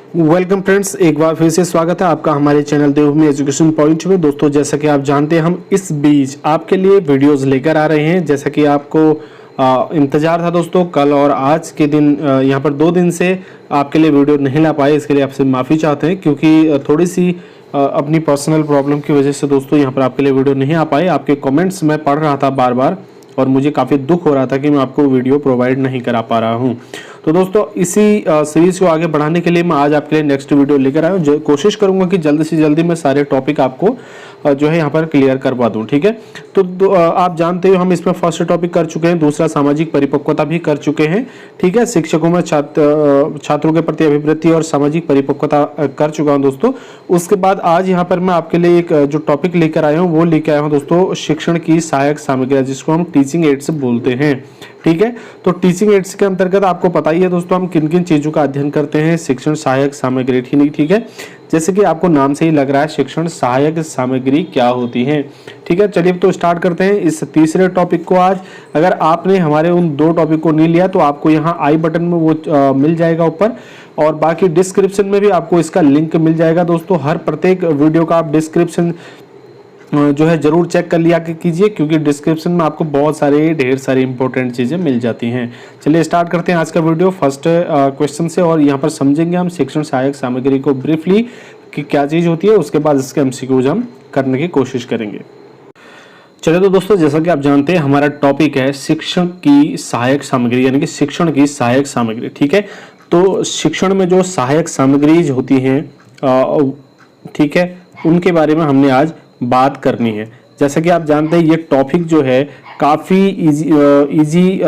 Welcome friends, एक बार फिर से स्वागत है आपका हमारे चैनल देवभूमि एजुकेशन पॉइंट में। दोस्तों, जैसा कि आप जानते हैं, हम इस बीच आपके लिए वीडियोस लेकर आ रहे हैं। जैसा कि आपको इंतजार था दोस्तों, कल और आज के दिन यहाँ पर 2 दिन से आपके लिए वीडियो नहीं ला पाए। इसके लिए आपसे माफ़ी चाहते हैं, क्योंकि थोड़ी सी अपनी पर्सनल प्रॉब्लम की वजह से दोस्तों यहाँ पर आपके लिए वीडियो नहीं आ पाए। आपके कमेंट्स मैं पढ़ रहा था बार बार और मुझे काफ़ी दुख हो रहा था कि मैं आपको वीडियो प्रोवाइड नहीं करा पा रहा हूँ। तो दोस्तों, इसी सीरीज़ को आगे बढ़ाने के लिए मैं आज आपके लिए नेक्स्ट वीडियो लेकर आया हूँ। कोशिश करूँगा कि जल्दी से जल्दी मैं सारे टॉपिक आपको जो है यहाँ पर क्लियर करवा दूँ, ठीक है। तो आप जानते हो, हम इसमें फर्स्ट टॉपिक कर चुके हैं, दूसरा सामाजिक परिपक्वता भी कर चुके हैं, ठीक है। शिक्षकों में छात्रों के प्रति अभिवृत्ति और सामाजिक परिपक्वता कर चुका हूँ दोस्तों। उसके बाद आज यहाँ पर मैं आपके लिए एक जो टॉपिक लेकर आया हूँ वो लेकर आया हूँ दोस्तों, शिक्षण की सहायक सामग्री, जिसको हम टीचिंग एड्स बोलते हैं, ठीक है। तो टीचिंग एड्स के अंतर्गत आपको पता ही है दोस्तों, हम किन किन चीज़ों का अध्ययन करते हैं। शिक्षण सहायक सामग्री, ठीक है। जैसे कि आपको नाम से ही लग रहा है, शिक्षण सहायक सामग्री क्या होती है, ठीक है। चलिए तो स्टार्ट करते हैं इस तीसरे टॉपिक को आज। अगर आपने हमारे उन 2 टॉपिक को नहीं लिया तो आपको यहाँ आई बटन में वो मिल जाएगा ऊपर, और बाकी डिस्क्रिप्शन में भी आपको इसका लिंक मिल जाएगा दोस्तों। हर प्रत्येक वीडियो का आप डिस्क्रिप्शन जो है जरूर चेक कर लिया कीजिए, क्योंकि डिस्क्रिप्शन में आपको बहुत ढेर सारी इंपॉर्टेंट चीज़ें मिल जाती हैं। चलिए स्टार्ट करते हैं आज का वीडियो फर्स्ट क्वेश्चन से, और यहाँ पर समझेंगे हम शिक्षण सहायक सामग्री को ब्रीफली कि क्या चीज़ होती है। उसके बाद इसके एमसीक्यूज हम करने की कोशिश करेंगे। चलिए तो दोस्तों, जैसा कि आप जानते हैं, हमारा टॉपिक है शिक्षण की सहायक सामग्री, यानी कि शिक्षण की सहायक सामग्री, ठीक है। तो शिक्षण में जो सहायक सामग्रीज होती हैं, ठीक है, उनके बारे में हमने आज बात करनी है। जैसा कि आप जानते हैं, ये टॉपिक जो है काफ़ी इजी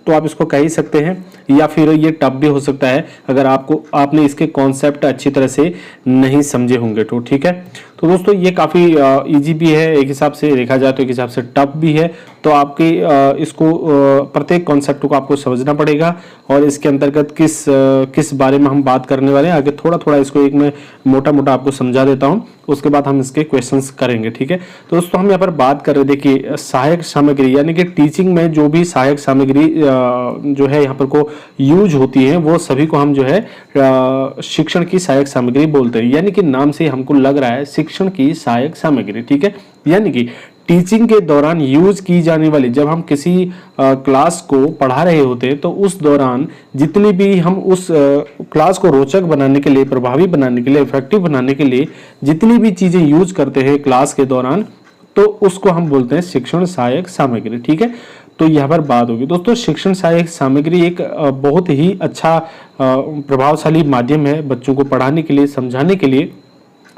तो आप इसको कह ही सकते हैं, या फिर ये टफ भी हो सकता है अगर आपने इसके कॉन्सेप्ट अच्छी तरह से नहीं समझे होंगे तो, ठीक है। तो दोस्तों, ये काफ़ी इजी भी है, एक हिसाब से देखा जाए तो एक हिसाब से टफ भी है। तो आपके इसको प्रत्येक कॉन्सेप्ट को आपको समझना पड़ेगा, और इसके अंतर्गत किस बारे में हम बात करने वाले हैं आगे थोड़ा थोड़ा इसको एक मैं मोटा मोटा आपको समझा देता हूं, उसके बाद हम इसके क्वेश्चंस करेंगे, ठीक है। तो दोस्तों, हम यहाँ पर बात कर रहे हैं, देखिए, सहायक सामग्री, यानी कि टीचिंग में जो भी सहायक सामग्री जो है यहाँ पर को यूज होती है, वो सभी को हम जो है शिक्षण की सहायक सामग्री बोलते हैं। यानी कि नाम से हमको लग रहा है शिक्षण की सहायक सामग्री, ठीक है। यानी कि टीचिंग के दौरान यूज की जाने वाली, जब हम किसी क्लास को पढ़ा रहे होते हैं तो उस दौरान जितनी भी हम उस क्लास को रोचक बनाने के लिए, प्रभावी बनाने के लिए, इफेक्टिव बनाने के लिए जितनी भी चीजें यूज करते हैं क्लास के दौरान, तो उसको हम बोलते हैं शिक्षण सहायक सामग्री, ठीक है। तो यहाँ पर बात होगी दोस्तों, शिक्षण सहायक सामग्री एक बहुत ही अच्छा प्रभावशाली माध्यम है बच्चों को पढ़ाने के लिए, समझाने के लिए,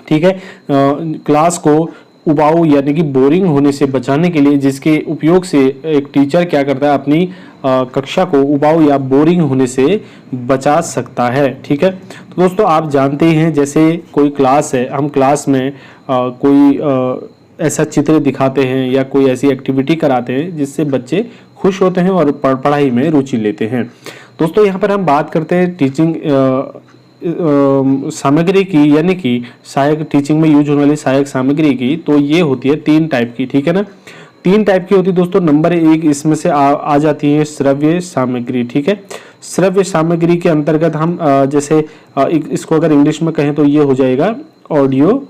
ठीक है। क्लास को उबाऊ यानी कि बोरिंग होने से बचाने के लिए, जिसके उपयोग से एक टीचर क्या करता है, अपनी कक्षा को उबाऊ या बोरिंग होने से बचा सकता है, ठीक है। तो दोस्तों, आप जानते हैं, जैसे कोई क्लास है, हम क्लास में कोई ऐसा चित्र दिखाते हैं या कोई ऐसी एक्टिविटी कराते हैं जिससे बच्चे खुश होते हैं और पढ़ाई में रुचि लेते हैं। दोस्तों, यहाँ पर हम बात करते हैं टीचिंग सामग्री की, यानी कि सहायक टीचिंग में यूज होने वाली सहायक सामग्री की। तो ये होती है 3 टाइप की, ठीक है ना। 3 टाइप की होती है दोस्तों। नंबर 1 इसमें से आ जाती है श्रव्य सामग्री, ठीक है। श्रव्य सामग्री के अंतर्गत हम जैसे इसको अगर इंग्लिश में कहें तो ये हो जाएगा ऑडियो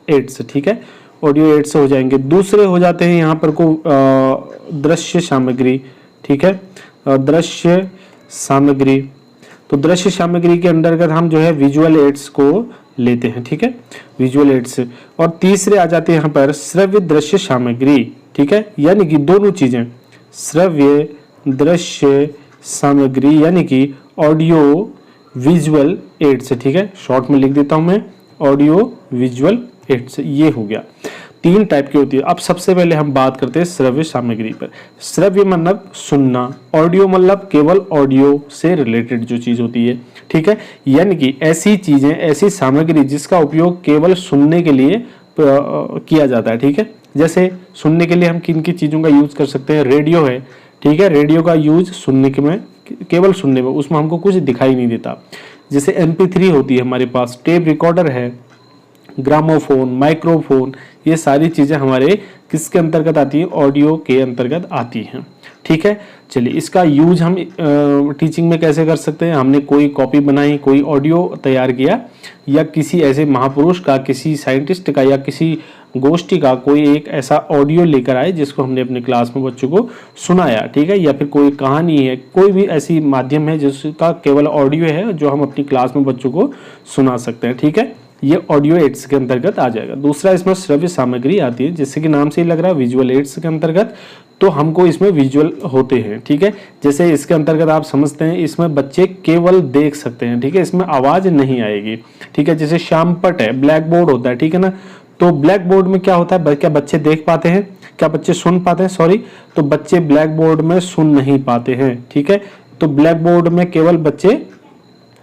एड्स, ठीक है। ऑडियो एड्स हो जाएंगे। दूसरे हो जाते हैं यहाँ पर को दृश्य सामग्री, ठीक है, दृश्य सामग्री। तो दृश्य सामग्री के अंतर्गत हम जो है विजुअल एड्स को लेते हैं, ठीक है, विजुअल एड्स। और तीसरे आ जाते हैं यहाँ पर श्रव्य दृश्य सामग्री, ठीक है, यानी कि दोनों चीजें, श्रव्य दृश्य सामग्री, यानी कि ऑडियो विजुअल एड्स, ठीक है। शॉर्ट में लिख देता हूं मैं, ऑडियो विजुअल एड्स, ये हो गया। 3 टाइप की होती है। अब सबसे पहले हम बात करते हैं श्रव्य सामग्री पर। श्रव्य मतलब सुनना, ऑडियो मतलब केवल ऑडियो से रिलेटेड जो चीज होती है, ठीक है। यानी कि ऐसी चीजें, ऐसी सामग्री जिसका उपयोग केवल सुनने के लिए किया जाता है, ठीक है। जैसे सुनने के लिए हम किन किन चीजों का यूज कर सकते हैं, रेडियो है, ठीक है। रेडियो का यूज सुनने के में, केवल सुनने में, उसमें हमको कुछ दिखाई नहीं देता। जैसे MP3 होती है हमारे पास, टेप रिकॉर्डर है, ग्रामोफोन, माइक्रोफोन, ये सारी चीजें हमारे किसके अंतर्गत आती है, ऑडियो के अंतर्गत आती हैं। ठीक है। चलिए, इसका यूज हम टीचिंग में कैसे कर सकते हैं। हमने कोई कॉपी बनाई, कोई ऑडियो तैयार किया, या किसी ऐसे महापुरुष का, किसी साइंटिस्ट का, या किसी गोष्ठी का कोई एक ऐसा ऑडियो लेकर आए जिसको हमने अपने क्लास में बच्चों को सुनाया, ठीक है। या फिर कोई कहानी है, कोई भी ऐसी माध्यम है जिसका केवल ऑडियो है जो हम अपनी क्लास में बच्चों को सुना सकते हैं, ठीक है। ये ऑडियो एड्स के अंतर्गत आ जाएगा। दूसरा इसमें श्रव्य सामग्री आती है, जिससे कि नाम से ही लग रहा है विजुअल एड्स के अंतर्गत, तो हमको इसमें विजुअल होते हैं, ठीक है। जैसे इसके अंतर्गत आप समझते हैं, इसमें बच्चे केवल देख सकते हैं, ठीक है, इसमें आवाज नहीं आएगी, ठीक है। जैसे श्यामपट है, ब्लैक बोर्ड होता है, ठीक है ना। तो ब्लैक बोर्ड में क्या होता है, क्या बच्चे देख पाते हैं, क्या बच्चे सुन पाते हैं, सॉरी, तो बच्चे ब्लैक बोर्ड में सुन नहीं पाते हैं, ठीक है। तो ब्लैक बोर्ड में केवल बच्चे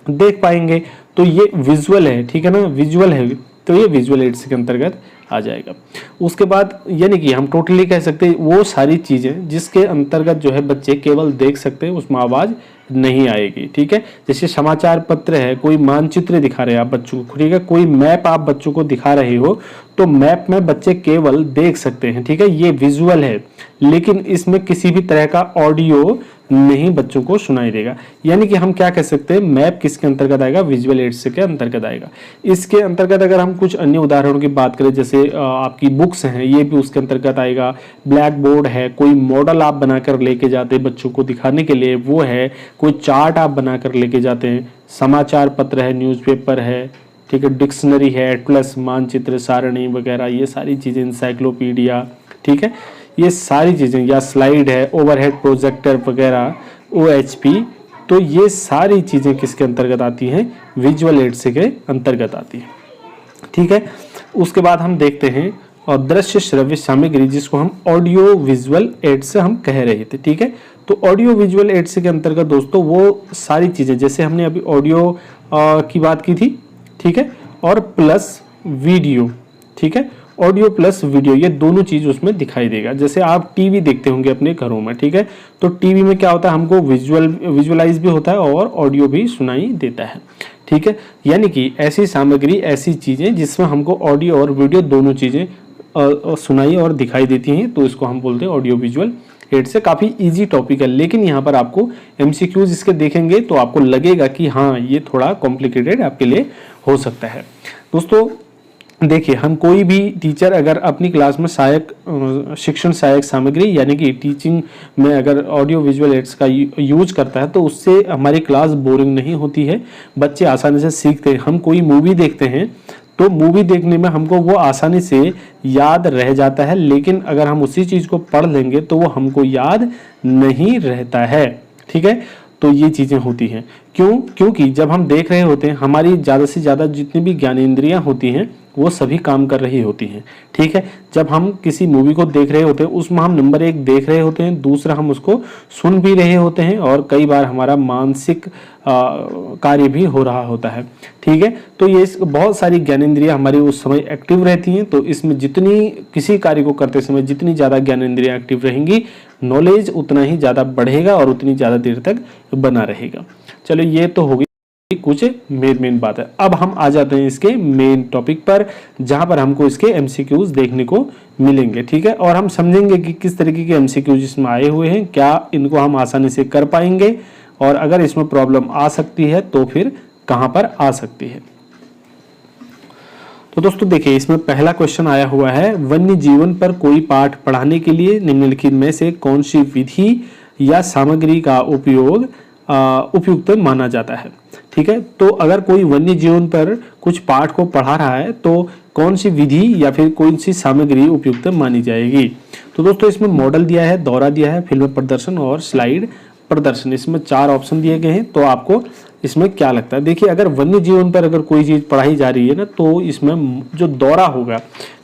देख पाएंगे, तो ये विजुअल है, ठीक है ना, विजुअल है, तो ये विजुअल एड्स के अंतर्गत आ जाएगा। उसके बाद यानी कि हम टोटली कह सकते हैं वो सारी चीजें जिसके अंतर्गत जो है बच्चे केवल देख सकते हैं, उसमें आवाज नहीं आएगी, ठीक है। जैसे समाचार पत्र है, कोई मानचित्र दिखा रहे हैं आप बच्चों को, ठीक है, कोई मैप आप बच्चों को दिखा रहे हो, तो मैप में बच्चे केवल देख सकते हैं, ठीक है, ये विजुअल है। लेकिन इसमें किसी भी तरह का ऑडियो नहीं बच्चों को सुनाई देगा। यानी कि हम क्या कह सकते हैं, मैप किसके अंतर्गत आएगा, विजुअल एड्स के अंतर्गत आएगा। इसके अंतर्गत अगर हम कुछ अन्य उदाहरणों की बात करें, जैसे आपकी बुक्स हैं, ये भी उसके अंतर्गत आएगा। ब्लैक बोर्ड है, कोई मॉडल आप बनाकर लेके जाते हैं बच्चों को दिखाने के लिए, वो है। कोई चार्ट आप बनाकर लेके जाते हैं। समाचार पत्र है, न्यूज़पेपर है, ठीक है, डिक्शनरी है, एटलस, मानचित्र, सारणी वगैरह, ये सारी चीज़ें, इंसाइक्लोपीडिया, ठीक है, ये सारी चीज़ें, या स्लाइड है, ओवरहेड प्रोजेक्टर वगैरह, OHP, तो ये सारी चीज़ें किसके अंतर्गत आती हैं, विजुअल एड्स के अंतर्गत आती हैं, ठीक है। उसके बाद हम देखते हैं और दृश्य श्रव्य सामग्री, जिसको हम ऑडियो विजुअल एड्स हम कह रहे थे, ठीक है। तो ऑडियो विजुअल एड्स के अंतर्गत दोस्तों वो सारी चीज़ें, जैसे हमने अभी ऑडियो की बात की थी, ठीक है, और प्लस वीडियो, ठीक है, ऑडियो प्लस वीडियो, ये दोनों चीज उसमें दिखाई देगा। जैसे आप टीवी देखते होंगे अपने घरों में, ठीक है, तो टीवी में क्या होता है, हमको विजुअलाइज भी होता है और ऑडियो भी सुनाई देता है, ठीक है। यानी कि ऐसी सामग्री, ऐसी चीजें जिसमें हमको ऑडियो और वीडियो दोनों चीजें सुनाई और दिखाई देती हैं, तो इसको हम बोलते हैं ऑडियो विजुअल एड से। काफी इजी टॉपिक है, लेकिन यहाँ पर आपको MCQs इसके देखेंगे तो आपको लगेगा कि हाँ, ये थोड़ा कॉम्प्लिकेटेड आपके लिए हो सकता है। दोस्तों देखिए, हम कोई भी टीचर अगर अपनी क्लास में सहायक शिक्षण सहायक सामग्री यानी कि टीचिंग में अगर ऑडियो विजुअल एड्स का यूज करता है, तो उससे हमारी क्लास बोरिंग नहीं होती है, बच्चे आसानी से सीखते हैं। हम कोई मूवी देखते हैं तो मूवी देखने में हमको वो आसानी से याद रह जाता है, लेकिन अगर हम उसी चीज़ को पढ़ लेंगे तो वो हमको याद नहीं रहता है, ठीक है। तो ये चीज़ें होती हैं, क्योंकि जब हम देख रहे होते हैं, हमारी ज़्यादा से ज़्यादा जितनी भी ज्ञानेंद्रियां होती हैं वो सभी काम कर रही होती हैं, ठीक है। जब हम किसी मूवी को देख रहे होते हैं, उसमें हम नंबर 1 देख रहे होते हैं, दूसरा हम उसको सुन भी रहे होते हैं, और कई बार हमारा मानसिक कार्य भी हो रहा होता है, ठीक है। तो ये बहुत सारी ज्ञानेंद्रियां हमारी उस समय एक्टिव रहती हैं। तो इसमें जितनी किसी कार्य को करते समय जितनी ज़्यादा ज्ञानेंद्रियां एक्टिव रहेंगी, नॉलेज उतना ही ज़्यादा बढ़ेगा और उतनी ज़्यादा देर तक बना रहेगा। चलो, ये तो होगी कुछ मेन बात है। अब हम आ जाते हैं इसके मेन टॉपिक पर, जहां पर हमको इसके MCQs देखने को मिलेंगे, ठीक है, और हम समझेंगे कि किस तरीके के MCQs इसमें आए हुए हैं, क्या इनको हम आसानी से कर पाएंगे, और अगर इसमें प्रॉब्लम आ सकती है तो फिर कहां पर आ सकती है। तो दोस्तों देखिए, इसमें पहला क्वेश्चन आया हुआ है, वन्य जीवन पर कोई पाठ पढ़ाने के लिए निम्नलिखित में से कौन सी विधि या सामग्री का उपयोग उपयुक्त माना जाता है, ठीक है। तो अगर कोई वन्य जीवन पर कुछ पाठ को पढ़ा रहा है तो कौन सी विधि या फिर कौन सी सामग्री उपयुक्त मानी जाएगी। तो दोस्तों इसमें मॉडल दिया है, दौरा दिया है, फिल्म प्रदर्शन और स्लाइड प्रदर्शन, इसमें 4 ऑप्शन दिए गए हैं। तो आपको इसमें क्या लगता है। देखिए, अगर वन्य जीवन पर अगर कोई चीज़ पढ़ाई जा रही है ना, तो इसमें जो दौरा होगा,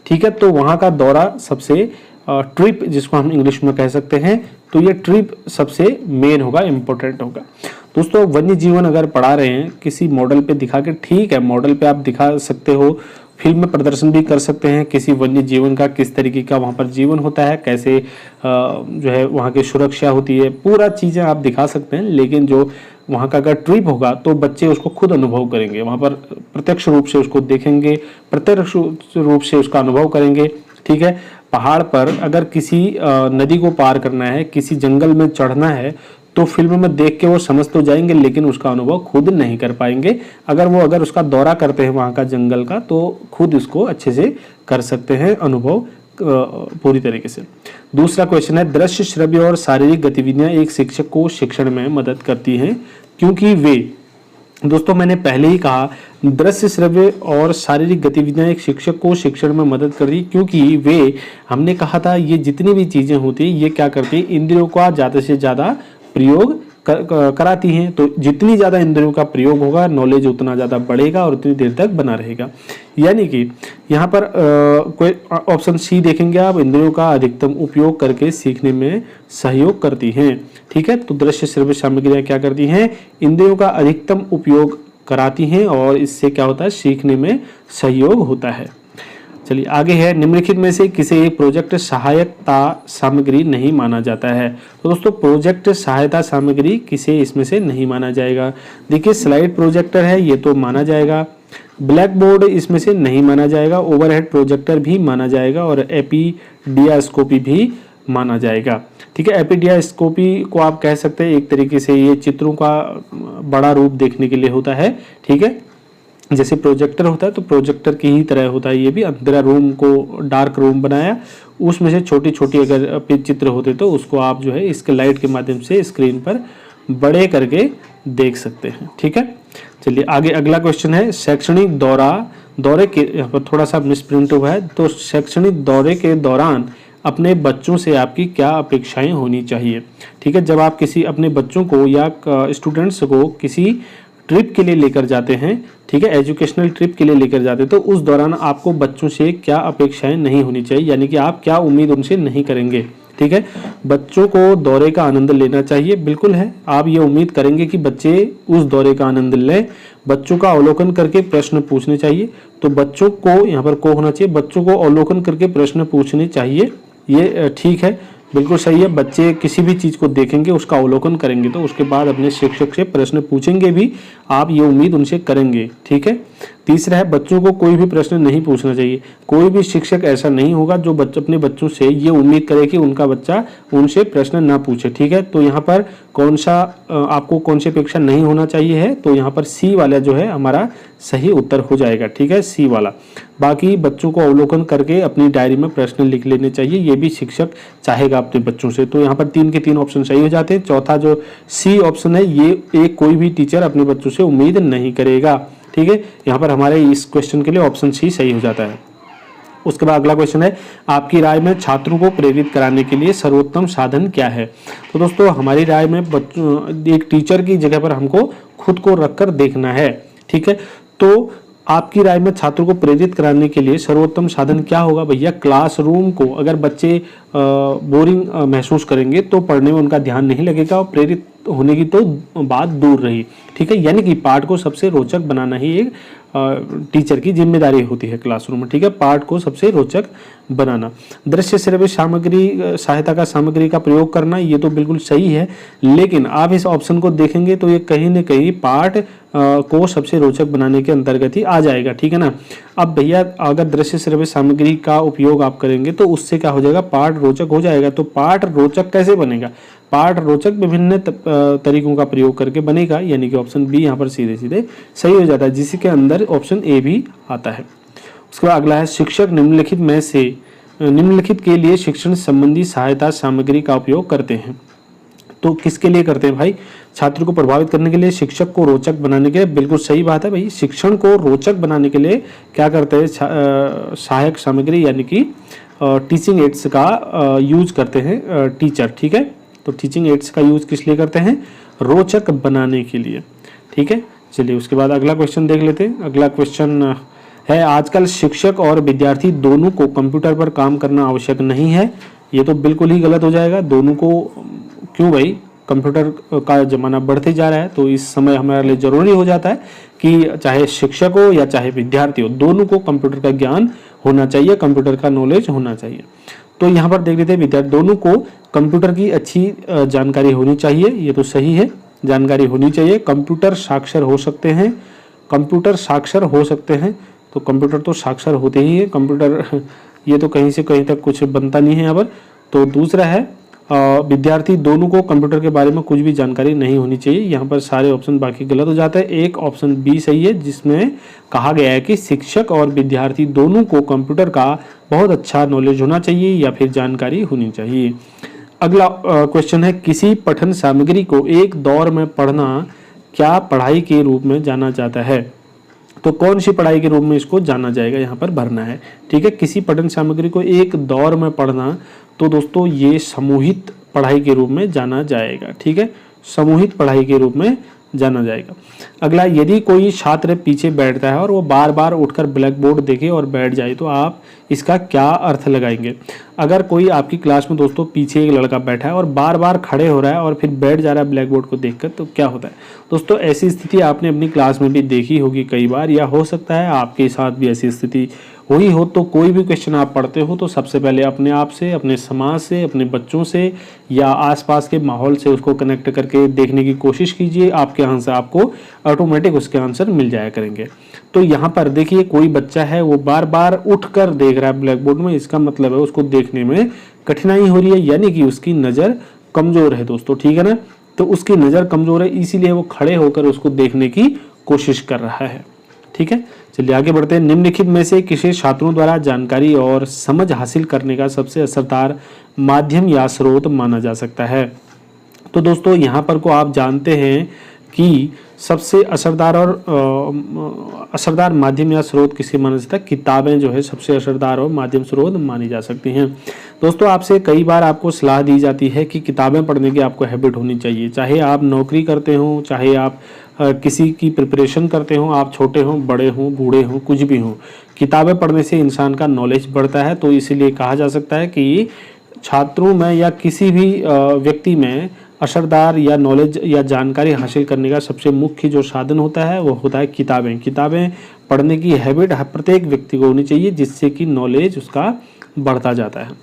ठीक है, तो वहाँ का दौरा सबसे ट्रिप जिसको हम इंग्लिश में कह सकते हैं, तो ये ट्रिप सबसे मेन होगा, इम्पोर्टेंट होगा। दोस्तों वन्य जीवन अगर पढ़ा रहे हैं किसी मॉडल पे दिखा के, ठीक है, मॉडल पे आप दिखा सकते हो, फिल्म में प्रदर्शन भी कर सकते हैं किसी वन्य जीवन का, किस तरीके का वहाँ पर जीवन होता है, कैसे जो है वहाँ की सुरक्षा होती है, पूरा चीज़ें आप दिखा सकते हैं। लेकिन जो वहाँ का अगर ट्रिप होगा तो बच्चे उसको खुद अनुभव करेंगे, वहाँ पर प्रत्यक्ष रूप से उसको देखेंगे, प्रत्यक्ष रूप से उसका अनुभव करेंगे, ठीक है। पहाड़ पर अगर किसी नदी को पार करना है, किसी जंगल में चढ़ना है, तो फिल्म में देख के वो समझ तो जाएंगे लेकिन उसका अनुभव खुद नहीं कर पाएंगे। अगर उसका दौरा करते हैं वहाँ का जंगल का, तो खुद उसको अच्छे से कर सकते हैं अनुभव पूरी तरीके से। दूसरा क्वेश्चन है, दृश्य, श्रव्य और शारीरिक गतिविधियां एक शिक्षक को शिक्षण में मदद करती हैं क्योंकि वे, दोस्तों मैंने पहले ही कहा, दृश्य, श्रव्य और शारीरिक गतिविधियां एक शिक्षक को शिक्षण में मदद करती क्योंकि वे, हमने कहा था ये जितनी भी चीजें होती हैं ये क्या करती है, इंद्रियों का ज़्यादा से ज़्यादा प्रयोग कराती हैं। तो जितनी ज़्यादा इंद्रियों का प्रयोग होगा नॉलेज उतना ज़्यादा बढ़ेगा और उतनी देर तक बना रहेगा। यानी कि यहाँ पर कोई ऑप्शन सी देखेंगे आप, इंद्रियों का अधिकतम उपयोग करके सीखने में सहयोग करती हैं। ठीक है, तो दृश्य, श्रव्य सामग्रियाँ क्या करती हैं, इंद्रियों का अधिकतम उपयोग कराती हैं और इससे क्या होता है, सीखने में सहयोग होता है। चलिए आगे है, निम्नलिखित में से किसे एक प्रोजेक्ट सहायता सामग्री नहीं माना जाता है। तो दोस्तों प्रोजेक्ट सहायता सामग्री किसे इसमें से नहीं माना जाएगा। देखिए स्लाइड प्रोजेक्टर है, ये तो माना जाएगा। ब्लैक बोर्ड इसमें से नहीं माना जाएगा। ओवरहेड प्रोजेक्टर भी माना जाएगा और एपीडियास्कोपी भी माना जाएगा। ठीक है, एपीडियास्कोपी को आप कह सकते हैं एक तरीके से ये चित्रों का बड़ा रूप देखने के लिए होता है। ठीक है, जैसे प्रोजेक्टर होता है तो प्रोजेक्टर की ही तरह होता है ये भी। अंधेरा रूम को डार्क रूम बनाया, उसमें से छोटी छोटी अगर चित्र होते तो उसको आप जो है इसके लाइट के माध्यम से स्क्रीन पर बड़े करके देख सकते हैं। ठीक है, चलिए आगे अगला क्वेश्चन है, शैक्षणिक दौरे के, यहाँ पर थोड़ा सा मिसप्रिंट हुआ है, तो शैक्षणिक दौरे के दौरान अपने बच्चों से आपकी क्या अपेक्षाएं होनी चाहिए। ठीक है, जब आप किसी अपने बच्चों को या स्टूडेंट्स को किसी ट्रिप के लिए लेकर जाते हैं, ठीक है, एजुकेशनल ट्रिप के लिए लेकर जाते हैं, तो उस दौरान आपको बच्चों से क्या अपेक्षाएं नहीं होनी चाहिए, यानी कि आप क्या उम्मीद उनसे नहीं करेंगे। ठीक है, बच्चों को दौरे का आनंद लेना चाहिए, बिल्कुल है, आप ये उम्मीद करेंगे कि बच्चे उस दौरे का आनंद लें। बच्चों का अवलोकन करके प्रश्न पूछने चाहिए, तो बच्चों को यहाँ पर को होना चाहिए, बच्चों को अवलोकन करके प्रश्न पूछने चाहिए, ये ठीक है, बिल्कुल सही है। बच्चे किसी भी चीज़ को देखेंगे, उसका अवलोकन करेंगे, तो उसके बाद अपने शिक्षक से प्रश्न पूछेंगे भी, आप ये उम्मीद उनसे करेंगे। ठीक है, तीसरा है, बच्चों को कोई भी प्रश्न नहीं पूछना चाहिए। कोई भी शिक्षक ऐसा नहीं होगा जो अपने बच्चों से ये उम्मीद करे कि उनका बच्चा उनसे प्रश्न ना पूछे। ठीक है, तो यहाँ पर कौन सा आपको कौन सी अपेक्षा नहीं होना चाहिए है, तो यहाँ पर सी वाला जो है हमारा सही उत्तर हो जाएगा। ठीक है, सी वाला। बाकी बच्चों को अवलोकन करके अपनी डायरी में प्रश्न लिख लेने चाहिए, ये भी शिक्षक चाहेगा अपने बच्चों से। तो यहाँ पर 3 के 3 ऑप्शन सही हो जाते हैं। चौथा जो सी ऑप्शन है, ये एक कोई भी टीचर अपने बच्चों से उम्मीद नहीं करेगा। ठीक है, यहाँ पर हमारे इस क्वेश्चन के लिए ऑप्शन सी सही हो जाता है। उसके बाद अगला क्वेश्चन है, आपकी राय में छात्रों को प्रेरित कराने के लिए सर्वोत्तम साधन क्या है। तो दोस्तों हमारी राय में एक टीचर की जगह पर हमको खुद को रखकर देखना है। ठीक है, तो आपकी राय में छात्रों को प्रेरित कराने के लिए सर्वोत्तम साधन क्या होगा भैया। क्लासरूम को अगर बच्चे बोरिंग महसूस करेंगे तो पढ़ने में उनका ध्यान नहीं लगेगा और प्रेरित होने की तो बात दूर रही। ठीक है, यानी कि पाठ को सबसे रोचक बनाना ही एक टीचर की जिम्मेदारी होती है क्लासरूम में। ठीक है, पाठ को सबसे रोचक बनाना। दृश्य श्रव्य सामग्री सहायता का सामग्री का प्रयोग करना, ये तो बिल्कुल सही है, लेकिन आप इस ऑप्शन को देखेंगे तो ये कहीं न कहीं पाठ को सबसे रोचक बनाने के अंतर्गत ही आ जाएगा। ठीक है ना। अब भैया अगर दृश्य श्रव्य सामग्री का उपयोग आप करेंगे तो उससे क्या हो जाएगा, पाठ रोचक हो जाएगा। तो पाठ रोचक कैसे बनेगा, पाठ रोचक विभिन्न तरीकों का प्रयोग करके बनेगा, यानी कि ऑप्शन बी यहाँ पर सीधे सीधे सही हो जाता है, जिसके अंदर ऑप्शन ए भी आता है। उसके बाद अगला है, शिक्षक निम्नलिखित के लिए शिक्षण संबंधी सहायता सामग्री का उपयोग करते हैं। तो किसके लिए करते हैं भाई, छात्र को प्रभावित करने के लिए, शिक्षक को रोचक बनाने के लिए। बिल्कुल सही बात है भाई, शिक्षण को रोचक बनाने के लिए क्या करते हैं, सहायक सामग्री यानी कि टीचिंग एड्स का यूज करते हैं टीचर। ठीक है, तो टीचिंग एड्स का यूज किस लिए करते हैं, रोचक बनाने के लिए। ठीक है, चलिए उसके बाद अगला क्वेश्चन देख लेते हैं। अगला क्वेश्चन है, आजकल शिक्षक और विद्यार्थी दोनों को कंप्यूटर पर काम करना आवश्यक नहीं है। ये तो बिल्कुल ही गलत हो जाएगा। दोनों को क्यों भाई, कंप्यूटर का ज़माना बढ़ते जा रहा है, तो इस समय हमारे लिए ज़रूरी हो जाता है कि चाहे शिक्षक हो या चाहे विद्यार्थी हो, दोनों को कंप्यूटर का ज्ञान होना चाहिए, कंप्यूटर का नॉलेज होना चाहिए। तो यहाँ पर देख लेते हैं, विद्यार्थी दोनों को कंप्यूटर की अच्छी जानकारी होनी चाहिए, ये तो सही है, जानकारी होनी चाहिए। कंप्यूटर साक्षर हो सकते हैं, कंप्यूटर साक्षर हो सकते हैं, तो कंप्यूटर तो साक्षर होते ही है, कंप्यूटर ये तो कहीं से कहीं तक कुछ बनता नहीं है यहाँ पर। तो दूसरा है विद्यार्थी दोनों को कंप्यूटर के बारे में कुछ भी जानकारी नहीं होनी चाहिए। यहाँ पर सारे ऑप्शन बाकी गलत हो जाते हैं। एक ऑप्शन बी सही है जिसमें कहा गया है कि शिक्षक और विद्यार्थी दोनों को कंप्यूटर का बहुत अच्छा नॉलेज होना चाहिए या फिर जानकारी होनी चाहिए। अगला क्वेश्चन है, किसी पठन सामग्री को एक दौर में पढ़ना क्या पढ़ाई के रूप में जाना जाता है? तो कौन सी पढ़ाई के रूप में इसको जाना जाएगा, यहाँ पर भरना है। ठीक है, किसी पठन सामग्री को एक दौर में पढ़ना, तो दोस्तों ये समूहित पढ़ाई के रूप में जाना जाएगा। ठीक है, समूहित पढ़ाई के रूप में जाना जाएगा। अगला, यदि कोई छात्र पीछे बैठता है और वो बार बार उठकर ब्लैक बोर्ड देखे और बैठ जाए तो आप इसका क्या अर्थ लगाएंगे? अगर कोई आपकी क्लास में दोस्तों पीछे एक लड़का बैठा है और बार बार खड़े हो रहा है और फिर बैठ जा रहा है ब्लैक बोर्ड को देखकर, तो क्या होता है? दोस्तों ऐसी स्थिति आपने अपनी क्लास में भी देखी होगी कई बार, या हो सकता है आपके साथ भी ऐसी स्थिति हुई हो। तो कोई भी क्वेश्चन आप पढ़ते हो तो सबसे पहले अपने आप से, अपने समाज से, अपने बच्चों से या आसपास के माहौल से उसको कनेक्ट करके देखने की कोशिश कीजिए। आपके आंसर आपको ऑटोमेटिक उसके आंसर मिल जाया करेंगे। तो यहाँ पर देखिए, कोई बच्चा है वो बार बार उठकर देख रहा है ब्लैक बोर्ड में, इसका मतलब है उसको देखने में कठिनाई हो रही है, यानी कि उसकी नज़र कमज़ोर है दोस्तों। ठीक है ना, तो उसकी नज़र कमज़ोर है, इसीलिए वो खड़े होकर उसको देखने की कोशिश कर रहा है। ठीक है, चलिए आगे बढ़ते हैं। निम्नलिखित में से किसे छात्रों द्वारा जानकारी और समझ हासिल करने का सबसे असरदार माध्यम या स्रोत माना जा सकता है? तो दोस्तों यहाँ पर को आप जानते हैं कि सबसे असरदार और असरदार माध्यम या स्रोत किसे माना जाता है? किताबें जो है सबसे असरदार और माध्यम स्रोत मानी जा सकती हैं। दोस्तों आपसे कई बार आपको सलाह दी जाती है कि किताबें पढ़ने की आपको हैबिट होनी चाहिए, चाहे आप नौकरी करते हो, चाहे आप किसी की प्रिपरेशन करते हो, आप छोटे हो, बड़े हो, बूढ़े हो, कुछ भी हो, किताबें पढ़ने से इंसान का नॉलेज बढ़ता है। तो इसीलिए कहा जा सकता है कि छात्रों में या किसी भी व्यक्ति में असरदार या नॉलेज या जानकारी हासिल करने का सबसे मुख्य जो साधन होता है वो होता है किताबें। किताबें पढ़ने की हैबिट प्रत्येक व्यक्ति को होनी चाहिए, जिससे कि नॉलेज उसका बढ़ता जाता है।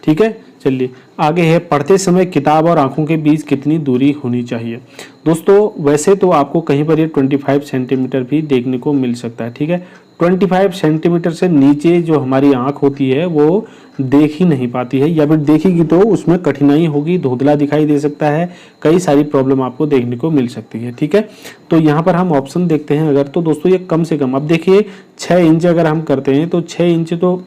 ठीक है, चलिए आगे है, पढ़ते समय किताब और आंखों के बीच कितनी दूरी होनी चाहिए? दोस्तों वैसे तो आपको कहीं पर ये 25 सेंटीमीटर भी देखने को मिल सकता है। ठीक है, 25 सेंटीमीटर से नीचे जो हमारी आंख होती है वो देख ही नहीं पाती है, या फिर देखेगी तो उसमें कठिनाई होगी, धुंधला दिखाई दे सकता है, कई सारी प्रॉब्लम आपको देखने को मिल सकती है। ठीक है, तो यहाँ पर हम ऑप्शन देखते हैं अगर, तो दोस्तों ये कम से कम, अब देखिए 6 इंच अगर हम करते हैं तो 6 इंच तो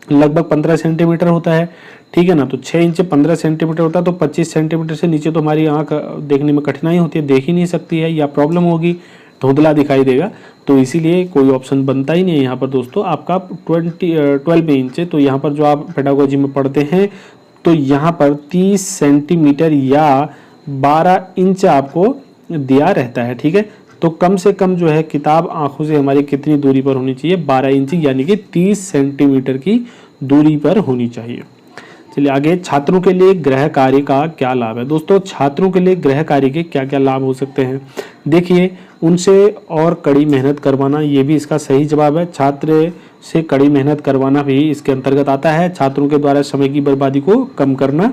लगभग 15 सेंटीमीटर होता है। ठीक है ना, तो 6 इंच 15 सेंटीमीटर होता है, तो 25 सेंटीमीटर से नीचे तो हमारी आंख देखने में कठिनाई होती है, देख ही नहीं सकती है, या प्रॉब्लम होगी, धुंधला दिखाई देगा। तो इसीलिए कोई ऑप्शन बनता ही नहीं है यहाँ पर दोस्तों। आपका 12 इंच है, तो यहाँ पर जो आप पेडागोजी में पढ़ते हैं तो यहाँ पर 30 सेंटीमीटर या 12 इंच आपको दिया रहता है। ठीक है, तो कम से कम जो है किताब आंखों से हमारी कितनी दूरी पर होनी चाहिए? 12 इंच, यानी कि 30 सेंटीमीटर की दूरी पर होनी चाहिए। चलिए आगे, छात्रों के लिए गृह कार्य का क्या लाभ है? दोस्तों छात्रों के लिए गृह कार्य के क्या क्या लाभ हो सकते हैं? देखिए, उनसे और कड़ी मेहनत करवाना, ये भी इसका सही जवाब है। छात्र से कड़ी मेहनत करवाना भी इसके अंतर्गत आता है। छात्रों के द्वारा समय की बर्बादी को कम करना,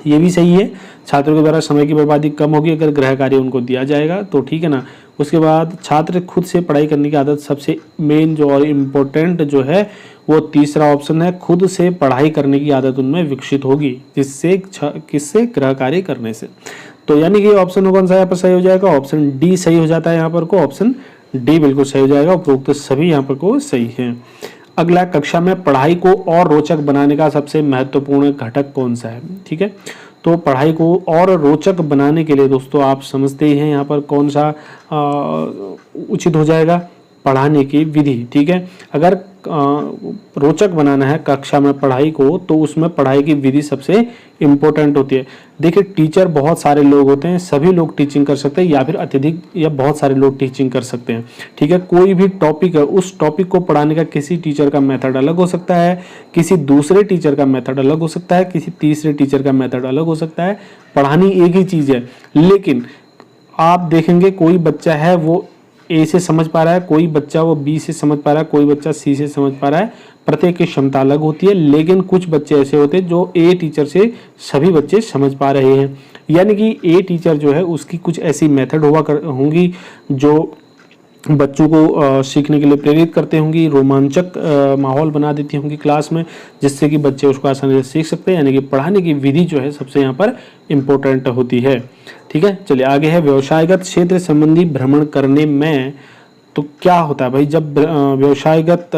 ये भी सही है। छात्रों के द्वारा समय की बर्बादी कम होगी अगर गृह कार्य उनको दिया जाएगा तो। ठीक है ना, उसके बाद छात्र खुद से पढ़ाई करने की आदत, सबसे मेन जो और इम्पोर्टेंट जो है वो तीसरा ऑप्शन है, खुद से पढ़ाई करने की आदत उनमें विकसित होगी, जिससे किससे? गृह कार्य करने से। तो यानी कि ऑप्शन कौन सा यहाँ पर सही हो जाएगा? ऑप्शन डी सही हो जाता है यहाँ पर को, ऑप्शन डी बिल्कुल सही हो जाएगा। उपरोक्त सभी यहाँ पर को सही है। अगला, कक्षा में पढ़ाई को और रोचक बनाने का सबसे महत्वपूर्ण घटक कौन सा है? ठीक है, तो पढ़ाई को और रोचक बनाने के लिए दोस्तों आप समझते ही हैं यहाँ पर कौन सा उचित हो जाएगा? पढ़ाने की विधि। ठीक है, अगर रोचक बनाना है कक्षा में पढ़ाई को तो उसमें पढ़ाई की विधि सबसे इम्पोर्टेंट होती है। देखिए, टीचर बहुत सारे लोग होते हैं, सभी लोग टीचिंग कर सकते हैं या फिर अत्यधिक या बहुत सारे लोग टीचिंग कर सकते हैं। ठीक है, कोई भी टॉपिक है, उस टॉपिक को पढ़ाने का किसी टीचर का मेथड अलग हो सकता है, किसी दूसरे टीचर का मेथड अलग हो सकता है, किसी तीसरे टीचर का मेथड अलग हो सकता है। पढ़ानी एक ही चीज़ है, लेकिन आप देखेंगे कोई बच्चा है वो ए से समझ पा रहा है, कोई बच्चा वो बी से समझ पा रहा है, कोई बच्चा सी से समझ पा रहा है। प्रत्येक की क्षमता अलग होती है, लेकिन कुछ बच्चे ऐसे होते हैं जो ए टीचर से सभी बच्चे समझ पा रहे हैं। यानी कि ए टीचर जो है उसकी कुछ ऐसी मेथड होंगी जो बच्चों को सीखने के लिए प्रेरित करते होंगी, रोमांचक माहौल बना देती होंगी क्लास में, जिससे कि बच्चे उसको आसानी से सीख सकते हैं। यानी कि पढ़ाने की विधि जो है सबसे यहाँ पर इम्पोर्टेंट होती है। ठीक है, चलिए आगे है व्यवसायगत क्षेत्र संबंधी भ्रमण करने में। तो क्या होता है भाई, जब व्यवसायगत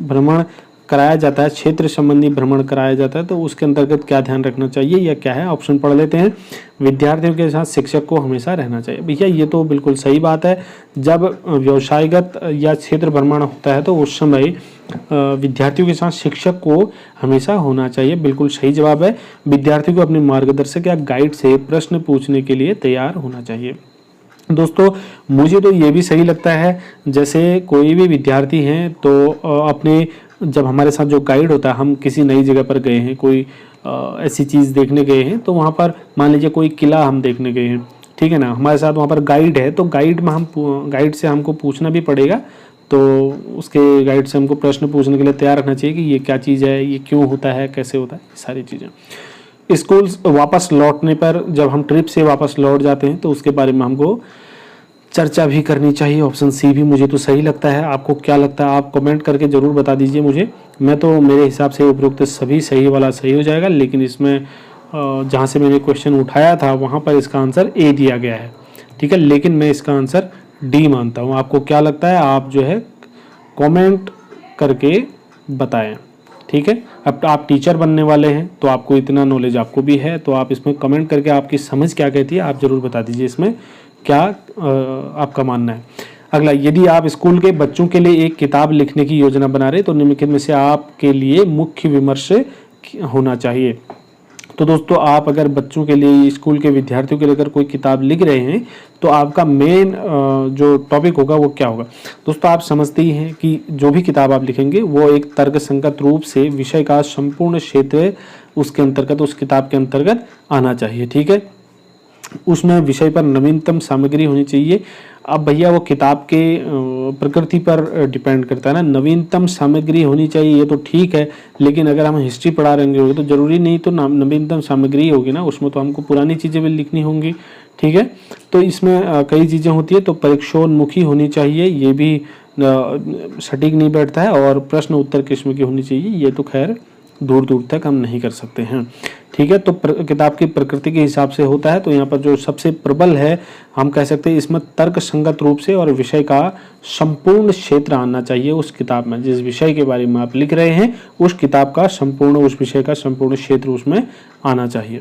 भ्रमण कराया जाता है, क्षेत्र संबंधी भ्रमण कराया जाता है, तो उसके अंतर्गत क्या ध्यान रखना चाहिए या क्या है? ऑप्शन पढ़ लेते हैं। विद्यार्थियों के साथ शिक्षक को हमेशा रहना चाहिए। भैया ये तो बिल्कुल सही बात है। जब व्यवसायगत या क्षेत्र भ्रमण होता है तो उस समय विद्यार्थियों के साथ शिक्षक को हमेशा होना चाहिए। बिल्कुल सही जवाब है। विद्यार्थियों को अपने मार्गदर्शक या गाइड से प्रश्न पूछने के लिए तैयार होना चाहिए। दोस्तों मुझे तो ये भी सही लगता है, जैसे कोई भी विद्यार्थी हैं तो अपने जब हमारे साथ जो गाइड होता है, हम किसी नई जगह पर गए हैं, कोई ऐसी चीज़ देखने गए हैं, तो वहाँ पर मान लीजिए कोई किला हम देखने गए हैं, ठीक है ना, हमारे साथ वहाँ पर गाइड है, तो गाइड से हमको पूछना भी पड़ेगा। तो उसके गाइड से हमको प्रश्न पूछने के लिए तैयार रखना चाहिए कि ये क्या चीज़ है, ये क्यों होता है, कैसे होता है, सारी चीज़ें। स्कूल वापस लौटने पर, जब हम ट्रिप से वापस लौट जाते हैं, तो उसके बारे में हमको चर्चा भी करनी चाहिए। ऑप्शन सी भी मुझे तो सही लगता है। आपको क्या लगता है आप कमेंट करके ज़रूर बता दीजिए मुझे। मैं तो मेरे हिसाब से उपरोक्त सभी सही वाला सही हो जाएगा, लेकिन इसमें जहाँ से मैंने क्वेश्चन उठाया था वहाँ पर इसका आंसर ए दिया गया है, ठीक है, लेकिन मैं इसका आंसर डी मानता हूँ। आपको क्या लगता है आप जो है कमेंट करके बताएं, ठीक है। अब आप टीचर बनने वाले हैं तो आपको इतना नॉलेज आपको भी है, तो आप इसमें कमेंट करके आपकी समझ क्या कहती है आप ज़रूर बता दीजिए, इसमें क्या आपका मानना है। अगला, यदि आप स्कूल के बच्चों के लिए एक किताब लिखने की योजना बना रहे तो निम्नलिखित में से आपके लिए मुख्य विमर्श होना चाहिए। तो दोस्तों आप अगर बच्चों के लिए, स्कूल के विद्यार्थियों के लिए अगर कोई किताब लिख रहे हैं तो आपका मेन जो टॉपिक होगा वो क्या होगा? दोस्तों आप समझते ही हैं कि जो भी किताब आप लिखेंगे वो एक तर्कसंगत रूप से विषय का संपूर्ण क्षेत्र उसके अंतर्गत, उस किताब के अंतर्गत आना चाहिए, ठीक है। उसमें विषय पर नवीनतम सामग्री होनी चाहिए। अब भैया वो किताब के प्रकृति पर डिपेंड करता है ना, नवीनतम सामग्री होनी चाहिए ये तो ठीक है, लेकिन अगर हम हिस्ट्री पढ़ा रहे होंगे तो जरूरी नहीं तो नवीनतम सामग्री होगी ना, उसमें तो हमको पुरानी चीज़ें भी लिखनी होंगी, ठीक है। तो इसमें कई चीज़ें होती है, तो परीक्षोन्मुखी होनी चाहिए, ये भी सटीक नहीं बैठता है, और प्रश्न उत्तर किस्म की होनी चाहिए, ये तो खैर दूर दूर तक हम नहीं कर सकते हैं, ठीक है। तो किताब की प्रकृति के हिसाब से होता है। तो यहाँ पर जो सबसे प्रबल है हम कह सकते हैं इसमें तर्क संगत रूप से और विषय का संपूर्ण क्षेत्र आना चाहिए उस किताब में, जिस विषय के बारे में आप लिख रहे हैं उस किताब का संपूर्ण, उस विषय का संपूर्ण क्षेत्र उसमें आना चाहिए,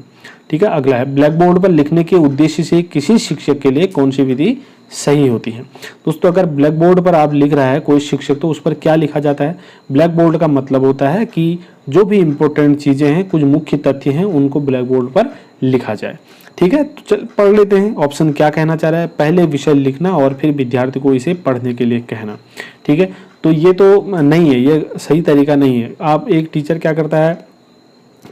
ठीक है। अगला है, ब्लैक बोर्ड पर लिखने के उद्देश्य से किसी शिक्षक के लिए कौन सी विधि सही होती है? दोस्तों अगर ब्लैक बोर्ड पर आप लिख रहा है कोई शिक्षक, तो उस पर क्या लिखा जाता है? ब्लैक बोर्ड का मतलब होता है कि जो भी इंपॉर्टेंट चीज़ें हैं, कुछ मुख्य तथ्य हैं, उनको ब्लैक बोर्ड पर लिखा जाए, ठीक है। तो चल पढ़ लेते हैं ऑप्शन क्या कहना चाह रहा है। पहले विषय लिखना और फिर विद्यार्थी को इसे पढ़ने के लिए कहना, ठीक है। तो ये तो नहीं है, ये सही तरीका नहीं है। आप एक टीचर क्या करता है,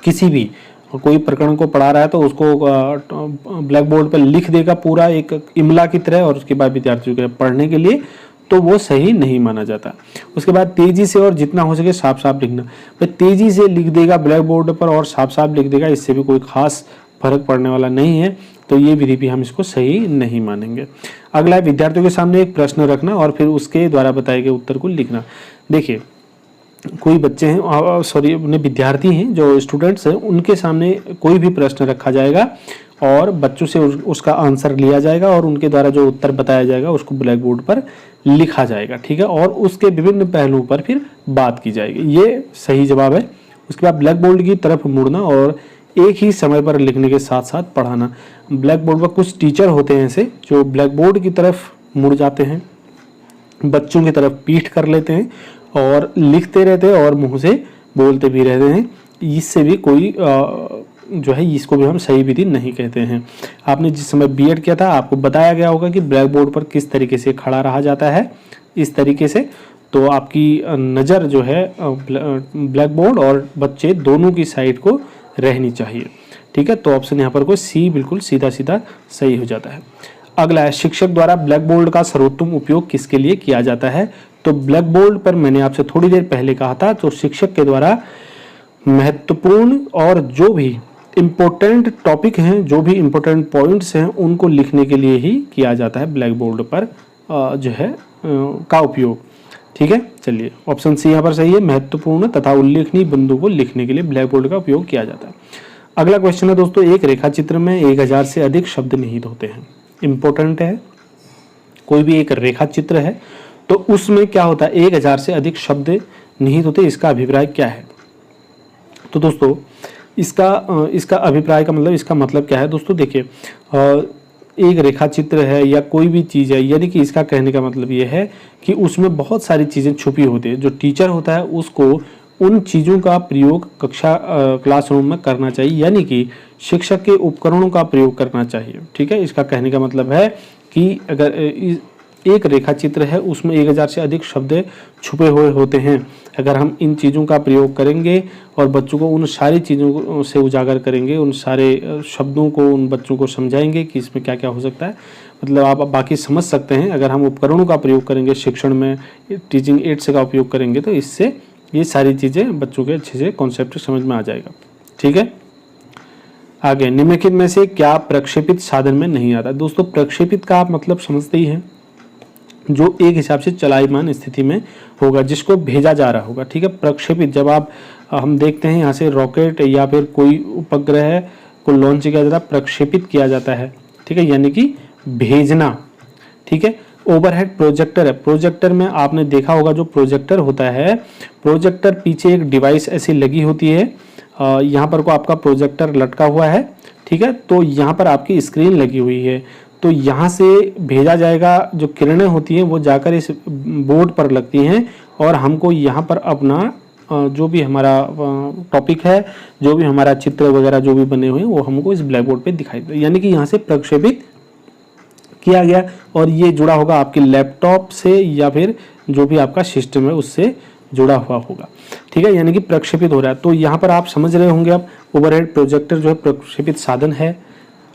किसी भी कोई प्रकरण को पढ़ा रहा है तो उसको ब्लैक बोर्ड पर लिख देगा पूरा एक इमला की तरह, और उसके बाद विद्यार्थियों के पढ़ने के लिए, तो वो सही नहीं माना जाता। उसके बाद तेजी से और जितना हो सके साफ साफ लिखना। भाई तेजी से लिख देगा ब्लैक बोर्ड पर और साफ साफ लिख देगा, इससे भी कोई खास फर्क पड़ने वाला नहीं है, तो ये विधि भी हम इसको सही नहीं मानेंगे। अगला है, विद्यार्थियों के सामने एक प्रश्न रखना और फिर उसके द्वारा बताए गए उत्तर को लिखना। देखिए कोई बच्चे हैं, सॉरी अपने विद्यार्थी हैं, जो स्टूडेंट्स हैं, उनके सामने कोई भी प्रश्न रखा जाएगा और बच्चों से उसका आंसर लिया जाएगा और उनके द्वारा जो उत्तर बताया जाएगा उसको ब्लैक बोर्ड पर लिखा जाएगा, ठीक है, और उसके विभिन्न पहलुओं पर फिर बात की जाएगी, ये सही जवाब है। उसके बाद ब्लैक बोर्ड की तरफ मुड़ना और एक ही समय पर लिखने के साथ साथ पढ़ाना। ब्लैक बोर्ड पर कुछ टीचर होते हैं ऐसे जो ब्लैक बोर्ड की तरफ मुड़ जाते हैं, बच्चों की तरफ पीठ कर लेते हैं और लिखते रहते हैं और मुंह से बोलते भी रहते हैं। इससे भी कोई जो है, इसको भी हम सही विधि नहीं कहते हैं। आपने जिस समय बीएड किया था आपको बताया गया होगा कि ब्लैक बोर्ड पर किस तरीके से खड़ा रहा जाता है, इस तरीके से। तो आपकी नज़र जो है ब्लैक बोर्ड और बच्चे दोनों की साइड को रहनी चाहिए, ठीक है। तो ऑप्शन यहाँ पर कोई सी बिल्कुल सीधा सीधा सही हो जाता है। अगला है, शिक्षक द्वारा ब्लैक बोर्ड का सर्वोत्तम उपयोग किसके लिए किया जाता है? तो ब्लैक बोर्ड पर मैंने आपसे थोड़ी देर पहले कहा था, तो शिक्षक के द्वारा महत्वपूर्ण और जो भी इम्पोर्टेंट टॉपिक हैं, जो भी इम्पोर्टेंट पॉइंट्स हैं, उनको लिखने के लिए ही किया जाता है ब्लैक बोर्ड पर जो है का उपयोग। ठीक है, चलिए ऑप्शन सी यहाँ पर सही है। महत्वपूर्ण तथा उल्लेखनीय बिंदु को लिखने के लिए ब्लैक बोर्ड का उपयोग किया जाता है। अगला क्वेश्चन है दोस्तों, एक रेखा चित्र में 1000 से अधिक शब्द निहित होते हैं। इंपॉर्टेंट है, कोई भी एक रेखा चित्र है तो उसमें क्या होता है, 1000 से अधिक शब्द निहित होते हैं। इसका अभिप्राय क्या है? तो दोस्तों इसका अभिप्राय का मतलब, इसका मतलब क्या है दोस्तों, देखिए एक रेखा चित्र है या कोई भी चीज़ है, यानी कि इसका कहने का मतलब ये है कि उसमें बहुत सारी चीज़ें छुपी होती है। जो टीचर होता है उसको उन चीज़ों का प्रयोग क्लासरूम में करना चाहिए, यानी कि शिक्षक के उपकरणों का प्रयोग करना चाहिए। ठीक है, इसका कहने का मतलब है कि अगर एक रेखा चित्र है उसमें 1000 से अधिक शब्द छुपे हुए होते हैं। अगर हम इन चीज़ों का प्रयोग करेंगे और बच्चों को उन सारी चीज़ों से उजागर करेंगे, उन सारे शब्दों को उन बच्चों को समझाएंगे कि इसमें क्या क्या हो सकता है, मतलब आप बाकी समझ सकते हैं। अगर हम उपकरणों का प्रयोग करेंगे शिक्षण में, टीचिंग एड्स का उपयोग करेंगे, तो इससे ये सारी चीज़ें बच्चों के अच्छे से कॉन्सेप्ट समझ में आ जाएगा। ठीक है, आगे निम्नलिखित में से क्या प्रक्षेपित साधन में नहीं आता? दोस्तों प्रक्षेपित का आप मतलब समझते ही हैं, जो एक हिसाब से चलायमान स्थिति में होगा, जिसको भेजा जा रहा होगा। ठीक है, प्रक्षेपित जब हम देखते हैं यहाँ से रॉकेट या फिर कोई उपग्रह को लॉन्च किया जाता है, प्रक्षेपित किया जाता है। ठीक है, यानी कि भेजना। ठीक है, ओवरहेड प्रोजेक्टर है। प्रोजेक्टर में आपने देखा होगा, जो प्रोजेक्टर होता है, प्रोजेक्टर पीछे एक डिवाइस ऐसी लगी होती है, यहाँ पर को आपका प्रोजेक्टर लटका हुआ है। ठीक है, तो यहाँ पर आपकी स्क्रीन लगी हुई है, तो यहाँ से भेजा जाएगा, जो किरणें होती हैं वो जाकर इस बोर्ड पर लगती हैं और हमको यहाँ पर अपना जो भी हमारा टॉपिक है, जो भी हमारा चित्र वगैरह जो भी बने हुए हैं, वो हमको इस ब्लैक बोर्ड पे दिखाई दे, यानी कि यहाँ से प्रक्षेपित किया गया और ये जुड़ा होगा आपके लैपटॉप से या फिर जो भी आपका सिस्टम है उससे जुड़ा हुआ होगा। ठीक है, यानी कि प्रक्षेपित हो रहा है। तो यहाँ पर आप समझ रहे होंगे, आप ओवरहेड प्रोजेक्टर जो है प्रक्षेपित साधन है,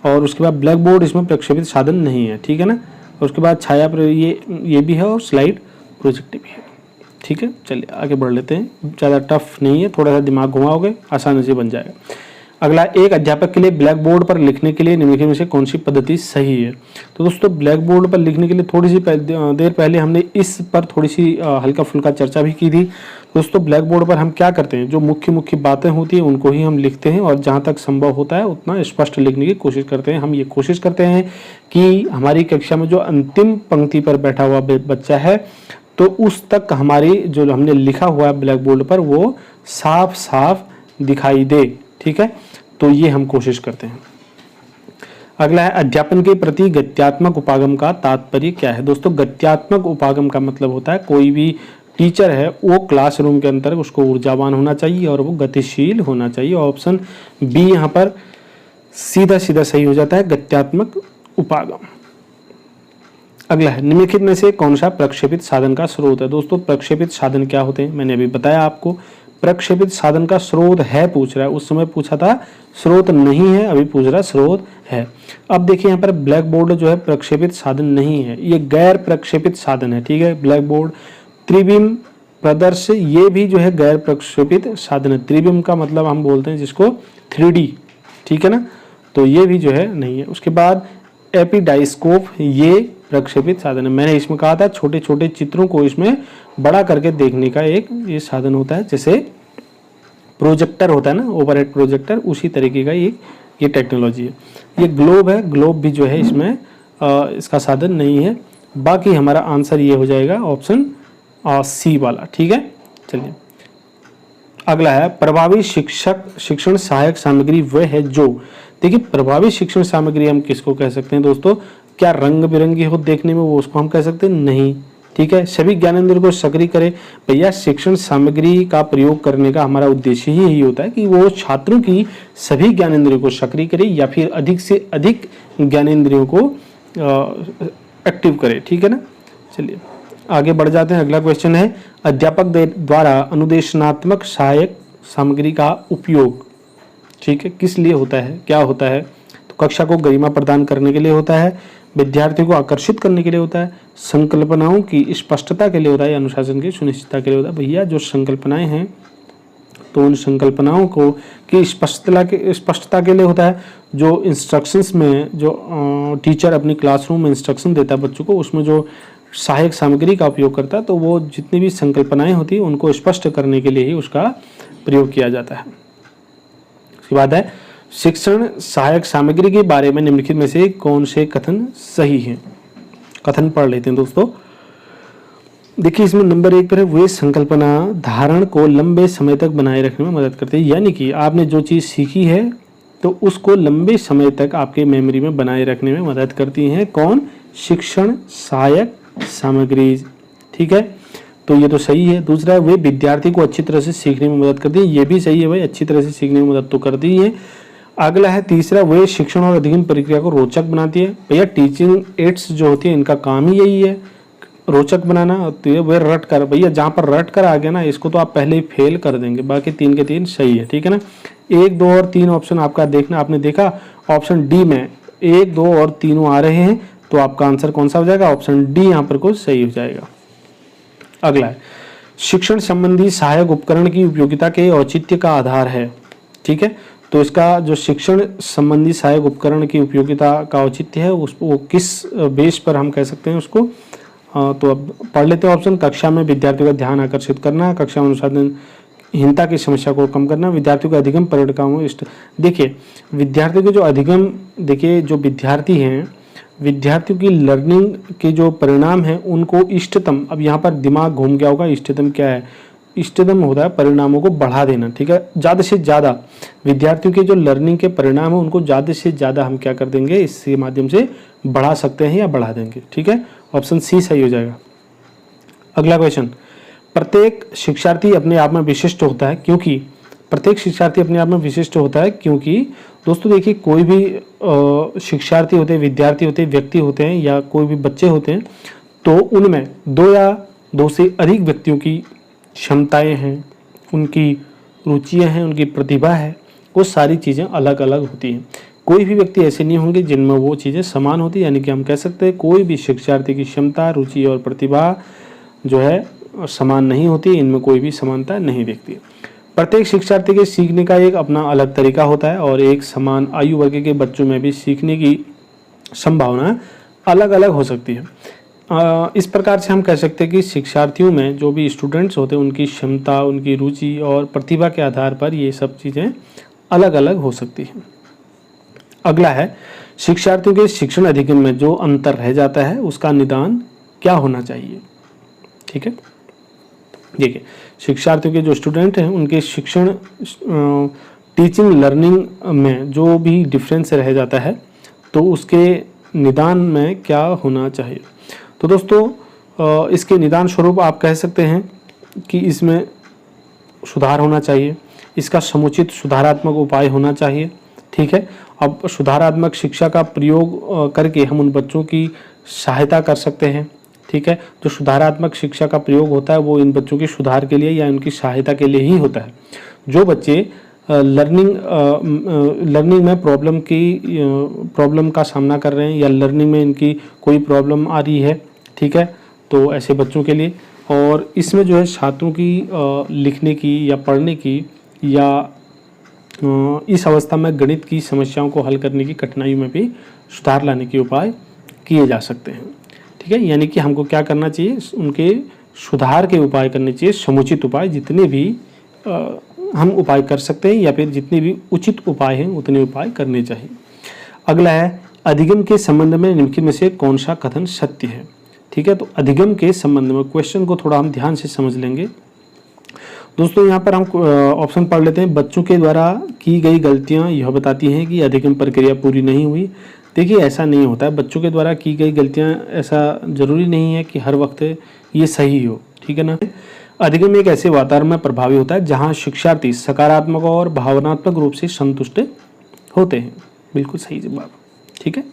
और उसके बाद ब्लैक बोर्ड इसमें प्रक्षेपित साधन नहीं है। ठीक है ना, और उसके बाद छाया पर ये भी है और स्लाइड प्रोजेक्टर भी है। ठीक है, चलिए आगे बढ़ लेते हैं। ज़्यादा टफ नहीं है, थोड़ा सा दिमाग घुमाओगे आसानी से बन जाएगा। अगला, एक अध्यापक के लिए ब्लैक बोर्ड पर लिखने के लिए निम्नलिखित में से कौन सी पद्धति सही है? तो दोस्तों ब्लैक बोर्ड पर लिखने के लिए थोड़ी सी देर पहले हमने इस पर थोड़ी सी हल्का फुल्का चर्चा भी की थी। दोस्तों ब्लैक बोर्ड पर हम क्या करते हैं, जो मुख्य मुख्य बातें होती हैं उनको ही हम लिखते हैं और जहाँ तक संभव होता है उतना स्पष्ट लिखने की कोशिश करते हैं। हम ये कोशिश करते हैं कि हमारी कक्षा में जो अंतिम पंक्ति पर बैठा हुआ बच्चा है, तो उस तक हमारी जो हमने लिखा हुआ है ब्लैक बोर्ड पर वो साफ साफ दिखाई दे। ठीक है, तो ये हम कोशिश करते हैं। अगला है, अध्यापन के प्रति गत्यात्मक उपागम का तात्पर्य क्या है? दोस्तों गत्यात्मक उपागम का मतलब होता है, कोई भी टीचर है वो क्लासरूम के अंदर उसको ऊर्जावान होना चाहिए और वो गतिशील होना चाहिए। ऑप्शन बी यहाँ पर सीधा सीधा सही हो जाता है, गत्यात्मक उपागम। अगला है, निम्नलिखित में से कौन सा प्रक्षेपित साधन का स्रोत है? दोस्तों प्रक्षेपित साधन क्या होते हैं, मैंने अभी बताया आपको। प्रक्षेपित साधन का स्रोत है पूछ रहा है, उस समय पूछा था स्रोत नहीं है, अभी पूछ रहा है स्रोत है। अब देखिए यहाँ पर ब्लैक बोर्ड जो है प्रक्षेपित साधन नहीं है, ये गैर प्रक्षेपित साधन है। ठीक है, ब्लैक बोर्ड, त्रिविम प्रदर्श, ये भी जो है गैर प्रक्षेपित साधन है। त्रिविम का मतलब हम बोलते हैं जिसको 3D। ठीक है ना, तो ये भी जो है नहीं है। उसके बाद एपिडाइस्कोप, ये प्रक्षेपित साधन है। मैंने इसमें कहा था छोटे छोटे चित्रों को इसमें बड़ा करके देखने का एक ये साधन होता है, जैसे प्रोजेक्टर होता है ना, ओवरहेड प्रोजेक्टर, उसी तरीके का ये टेक्नोलॉजी है। ये ग्लोब है, ग्लोब भी जो है इसमें इसका साधन नहीं है। बाकी हमारा आंसर ये हो जाएगा ऑप्शन सी वाला। ठीक है, चलिए अगला है, प्रभावी शिक्षण सहायक सामग्री वह है जो, देखिए प्रभावी शिक्षण सामग्री हम किसको कह सकते हैं दोस्तों? क्या रंग बिरंगी हो देखने में, वो उसको हम कह सकते हैं? नहीं। ठीक है, सभी ज्ञानेंद्रियों को सक्रिय करे। भैया शिक्षण सामग्री का प्रयोग करने का हमारा उद्देश्य ही यही होता है कि वो छात्रों की सभी ज्ञानेंद्रियों को सक्रिय करे या फिर अधिक से अधिक ज्ञानेंद्रियों को एक्टिव करे। ठीक है ना, चलिए आगे बढ़ जाते हैं। अगला क्वेश्चन है, अध्यापक द्वारा अनुदेशनात्मक सहायक सामग्री का उपयोग, ठीक है, किस लिए होता है, क्या होता है? तो कक्षा को गरिमा प्रदान करने के लिए होता है, विद्यार्थियों को आकर्षित करने के लिए होता है, संकल्पनाओं की स्पष्टता के लिए होता है, या अनुशासन की सुनिश्चितता के लिए होता है। भैया जो संकल्पनाएं हैं तो उन संकल्पनाओं को की स्पष्टता के लिए होता है। जो इंस्ट्रक्शंस में जो टीचर अपनी क्लासरूम में इंस्ट्रक्शन देता है बच्चों को, उसमें जो सहायक सामग्री का उपयोग करता है, तो वो जितनी भी संकल्पनाएं होती हैं उनको स्पष्ट करने के लिए ही उसका प्रयोग किया जाता है। उसके बाद है शिक्षण सहायक सामग्री के बारे में निम्नलिखित में से कौन से कथन सही हैं। कथन पढ़ लेते हैं दोस्तों। देखिए इसमें नंबर 1 पर है वे संकल्पना धारण को लंबे समय तक बनाए रखने में मदद करते हैं। यानी कि आपने जो चीज़ सीखी है तो उसको लंबे समय तक आपके मेमोरी में बनाए रखने में मदद करती हैं। कौन? शिक्षण सहायक सामग्री। ठीक है, तो ये तो सही है। दूसरा है वे विद्यार्थी को अच्छी तरह से सीखने में मदद करती है। ये भी सही है भाई, अच्छी तरह से सीखने में मदद तो करती है। अगला है तीसरा, वे शिक्षण और अध्ययन प्रक्रिया को रोचक बनाती है। भैया टीचिंग एड्स जो होती है इनका काम ही यही है, रोचक बनाना। तो ये वे रट कर, भैया जहाँ पर रट कर आ गया ना इसको तो आप पहले ही फेल कर देंगे। बाकी 3 के 3 सही है। ठीक है ना, 1, 2 और 3 ऑप्शन आपका देखना। आपने देखा ऑप्शन डी में 1, 2 और 3 आ रहे हैं, तो आपका आंसर कौन सा हो जाएगा? ऑप्शन डी यहाँ पर को सही हो जाएगा। अगला है शिक्षण संबंधी सहायक उपकरण की उपयोगिता के औचित्य का आधार है। ठीक है, तो इसका जो शिक्षण संबंधी सहायक उपकरण की उपयोगिता का औचित्य है उसको किस बेस पर हम कह सकते हैं उसको, तो अब पढ़ लेते हैं ऑप्शन। कक्षा में विद्यार्थियों का ध्यान आकर्षित करना, कक्षा में अनुशासनहीनता की समस्या को कम करना, विद्यार्थियों के अधिगम परिणामों। देखिए विद्यार्थियों के जो अधिगम, देखिए जो विद्यार्थी हैं, विद्यार्थियों की लर्निंग के जो परिणाम हैं उनको इष्टतम, अब यहाँ पर दिमाग घूम गया होगा, इष्टतम क्या है? इष्टतम होता है परिणामों को बढ़ा देना। ठीक है, ज़्यादा से ज़्यादा विद्यार्थियों के जो लर्निंग के परिणाम है उनको ज़्यादा से ज़्यादा हम क्या कर देंगे, इसके माध्यम से बढ़ा सकते हैं या बढ़ा देंगे। ठीक है, ऑप्शन सी सही हो जाएगा। अगला क्वेश्चन, प्रत्येक शिक्षार्थी अपने आप में विशिष्ट होता है क्योंकि, प्रत्येक शिक्षार्थी अपने आप में विशिष्ट होता है क्योंकि दोस्तों देखिए कोई भी शिक्षार्थी होते हैं, विद्यार्थी होते हैं, व्यक्ति होते हैं या कोई भी बच्चे होते हैं, तो उनमें 2 या 2 से अधिक व्यक्तियों की क्षमताएं हैं, उनकी रुचियां हैं, उनकी प्रतिभा है, वो सारी चीज़ें अलग अलग होती हैं। कोई भी व्यक्ति ऐसे नहीं होंगे जिनमें वो चीज़ें समान होती, यानी कि हम कह सकते हैं कोई भी शिक्षार्थी की क्षमता, रुचि और प्रतिभा जो है समान नहीं होती, इनमें कोई भी समानता नहीं दिखती। प्रत्येक शिक्षार्थी के सीखने का एक अपना अलग तरीका होता है और एक समान आयु वर्ग के बच्चों में भी सीखने की संभावना अलग अलग हो सकती है। इस प्रकार से हम कह सकते हैं कि शिक्षार्थियों में जो भी स्टूडेंट्स होते हैं उनकी क्षमता, उनकी रुचि और प्रतिभा के आधार पर ये सब चीज़ें अलग अलग हो सकती हैं। अगला है शिक्षार्थियों के शिक्षण अधिगम में जो अंतर रह जाता है उसका निदान क्या होना चाहिए। ठीक है, देखिए शिक्षार्थियों के जो स्टूडेंट हैं उनके शिक्षण टीचिंग लर्निंग में जो भी डिफरेंस रह जाता है तो उसके निदान में क्या होना चाहिए। तो दोस्तों इसके निदान स्वरूप आप कह सकते हैं कि इसमें सुधार होना चाहिए, इसका समुचित सुधारात्मक उपाय होना चाहिए। ठीक है, अब सुधारात्मक शिक्षा का प्रयोग करके हम उन बच्चों की सहायता कर सकते हैं। ठीक है, जो सुधारात्मक शिक्षा का प्रयोग होता है वो इन बच्चों के सुधार के लिए या उनकी सहायता के लिए ही होता है। जो बच्चे लर्निंग में प्रॉब्लम का सामना कर रहे हैं या लर्निंग में इनकी कोई प्रॉब्लम आ रही है, ठीक है, तो ऐसे बच्चों के लिए, और इसमें जो है छात्रों की लिखने की या पढ़ने की या इस अवस्था में गणित की समस्याओं को हल करने की कठिनाइयों में भी सुधार लाने के उपाय किए जा सकते हैं। ठीक है, यानी कि हमको क्या करना चाहिए, उनके सुधार के उपाय करने चाहिए, समुचित उपाय जितने भी हम उपाय कर सकते हैं या फिर जितने भी उचित उपाय हैं उतने उपाय करने चाहिए। अगला है अधिगम के संबंध में निम्नलिखित में से कौन सा कथन सत्य है। ठीक है, तो अधिगम के संबंध में क्वेश्चन को थोड़ा हम ध्यान से समझ लेंगे। दोस्तों यहाँ पर हम ऑप्शन पढ़ लेते हैं। बच्चों के द्वारा की गई गलतियाँ यह बताती हैं कि अधिगम प्रक्रिया पूरी नहीं हुई। देखिए ऐसा नहीं होता है, बच्चों के द्वारा की गई गलतियाँ ऐसा जरूरी नहीं है कि हर वक्त ये सही हो। ठीक है ना, अधिगम एक ऐसे वातावरण में प्रभावी होता है जहाँ शिक्षार्थी सकारात्मक और भावनात्मक रूप से संतुष्ट होते हैं। बिल्कुल सही जवाब। ठीक है,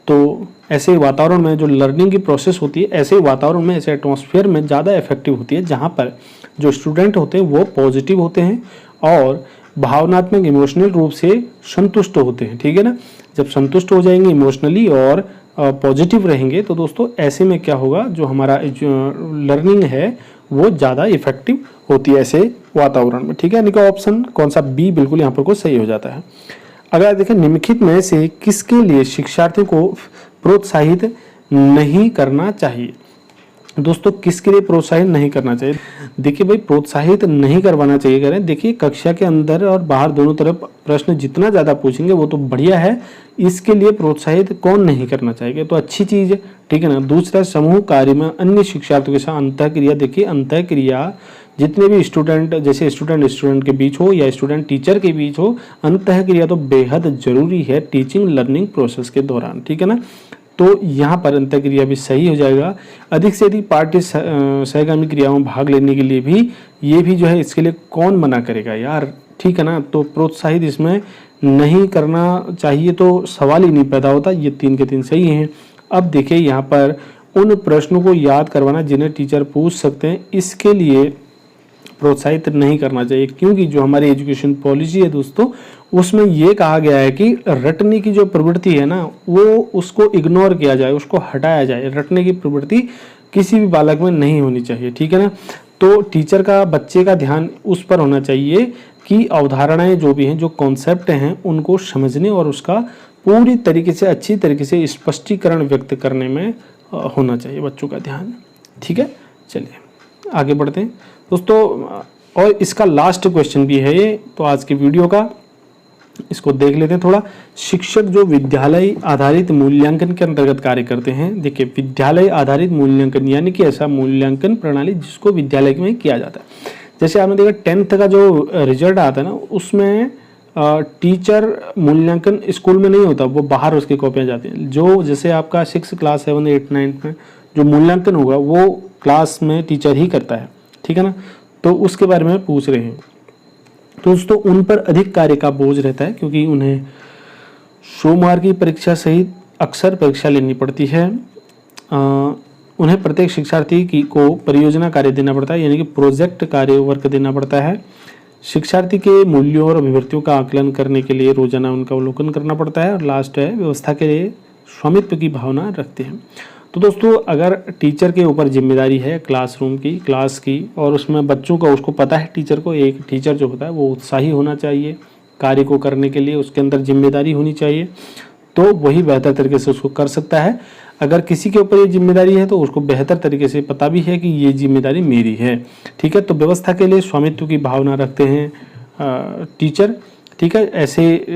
तो ऐसे वातावरण में जो लर्निंग की प्रोसेस होती है, ऐसे वातावरण में, ऐसे एटमॉस्फेयर में ज़्यादा इफेक्टिव होती है जहाँ पर जो स्टूडेंट होते हैं वो पॉजिटिव होते हैं और भावनात्मक इमोशनल रूप से संतुष्ट होते हैं। ठीक है ना, जब संतुष्ट हो जाएंगे इमोशनली और पॉजिटिव रहेंगे तो दोस्तों ऐसे में क्या होगा, जो हमारा लर्निंग है वो ज़्यादा इफेक्टिव होती है ऐसे वातावरण में। ठीक है, यानी कि ऑप्शन कौन सा बी बिल्कुल यहाँ पर को सही हो जाता है। अगर देखें निम्नलिखित में से किसके लिए शिक्षार्थियों को प्रोत्साहित नहीं करना चाहिए। दोस्तों किसके लिए प्रोत्साहित नहीं करना चाहिए? देखिए भाई, प्रोत्साहित नहीं करवाना चाहिए करें। देखिए कक्षा के अंदर और बाहर दोनों तरफ प्रश्न जितना ज़्यादा पूछेंगे वो तो बढ़िया है, इसके लिए प्रोत्साहित कौन नहीं करना चाहेगा, तो अच्छी चीज़ है, ठीक है ना। दूसरा, समूह कार्य में अन्य शिक्षार्थियों के साथ अंतःक्रिया। देखिए अंतःक्रिया जितने भी स्टूडेंट, जैसे स्टूडेंट के बीच हो या स्टूडेंट टीचर के बीच हो, अंतःक्रिया तो बेहद जरूरी है टीचिंग लर्निंग प्रोसेस के दौरान, ठीक है ना। तो यहाँ पर अंतःक्रिया भी सही हो जाएगा। अधिक से अधिक पार्टी सहगामी क्रियाओं में भाग लेने के लिए भी, ये भी जो है इसके लिए कौन मना करेगा यार, ठीक है ना। तो प्रोत्साहित इसमें नहीं करना चाहिए तो सवाल ही नहीं पैदा होता। ये 3 के 3 सही हैं। अब देखिए यहाँ पर उन प्रश्नों को याद करवाना जिन्हें टीचर पूछ सकते हैं, इसके लिए प्रोत्साहित नहीं करना चाहिए, क्योंकि जो हमारी एजुकेशन पॉलिसी है दोस्तों, उसमें ये कहा गया है कि रटने की जो प्रवृत्ति है ना, वो उसको इग्नोर किया जाए, उसको हटाया जाए। रटने की प्रवृत्ति किसी भी बालक में नहीं होनी चाहिए, ठीक है ना। तो टीचर का बच्चे का ध्यान उस पर होना चाहिए कि अवधारणाएं जो भी हैं, जो कॉन्सेप्ट हैं, उनको समझने और उसका पूरी तरीके से, अच्छी तरीके से स्पष्टीकरण व्यक्त करने में होना चाहिए बच्चों का ध्यान, ठीक है। चलिए आगे बढ़ते हैं दोस्तों, और इसका लास्ट क्वेश्चन भी है ये तो आज की वीडियो का, इसको देख लेते हैं थोड़ा। शिक्षक जो विद्यालय आधारित मूल्यांकन के अंतर्गत कार्य करते हैं, देखिए विद्यालय आधारित मूल्यांकन यानी कि ऐसा मूल्यांकन प्रणाली जिसको विद्यालय में किया जाता है। जैसे आपने देखा 10th का जो रिजल्ट आता है ना, उसमें टीचर मूल्यांकन स्कूल में नहीं होता, वो बाहर उसकी कॉपियाँ जाती हैं। जो जैसे आपका 6 क्लास 7 8 9 में जो मूल्यांकन होगा वो क्लास में टीचर ही करता है, ठीक है ना। तो उसके बारे में पूछ रहे हैं। तो दोस्तों उन पर अधिक कार्य का बोझ रहता है, क्योंकि उन्हें सोमवार की परीक्षा सहित अक्सर परीक्षा लेनी पड़ती है। उन्हें प्रत्येक शिक्षार्थी को परियोजना कार्य देना पड़ता है, यानी कि प्रोजेक्ट कार्य वर्क देना पड़ता है। शिक्षार्थी के मूल्यों और अभिवृत्तियों का आकलन करने के लिए रोजाना उनका अवलोकन करना पड़ता है। और लास्ट है, व्यवस्था के लिए स्वामित्व की भावना रखते हैं। तो दोस्तों अगर टीचर के ऊपर जिम्मेदारी है क्लासरूम की, क्लास की, और उसमें बच्चों का, उसको पता है टीचर को, एक टीचर जो होता है वो उत्साही होना चाहिए कार्य को करने के लिए, उसके अंदर जिम्मेदारी होनी चाहिए, तो वही बेहतर तरीके से उसको कर सकता है। अगर किसी के ऊपर ये जिम्मेदारी है तो उसको बेहतर तरीके से पता भी है कि ये जिम्मेदारी मेरी है, ठीक है। तो व्यवस्था के लिए स्वामित्व की भावना रखते हैं टीचर, ठीक है। ऐसे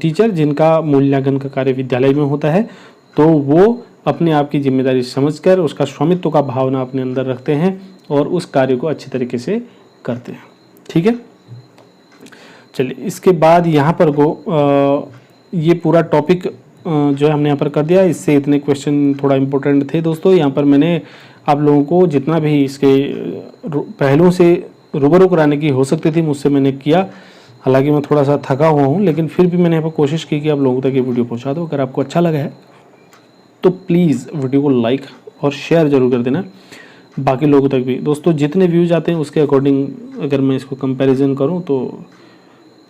टीचर जिनका मूल्यांकन का कार्य विद्यालय में होता है, तो वो अपने आप की जिम्मेदारी समझकर उसका स्वामित्व का भावना अपने अंदर रखते हैं और उस कार्य को अच्छी तरीके से करते हैं, ठीक है। चलिए इसके बाद यहाँ पर ये पूरा टॉपिक जो है हमने यहाँ पर कर दिया। इससे इतने क्वेश्चन थोड़ा इम्पोर्टेंट थे दोस्तों। यहाँ पर मैंने आप लोगों को जितना भी इसके पहलुओं से रूबरू कराने की हो सकती थी मुझसे मैंने किया। हालांकि मैं थोड़ा सा थका हुआ हूँ, लेकिन फिर भी मैंने यहाँ पर कोशिश की कि आप लोगों तक ये वीडियो पहुँचा दो। अगर आपको अच्छा लगा है तो प्लीज़ वीडियो को लाइक और शेयर ज़रूर कर देना बाकी लोगों तक भी। दोस्तों जितने व्यूज़ आते हैं उसके अकॉर्डिंग अगर मैं इसको कंपैरिजन करूं तो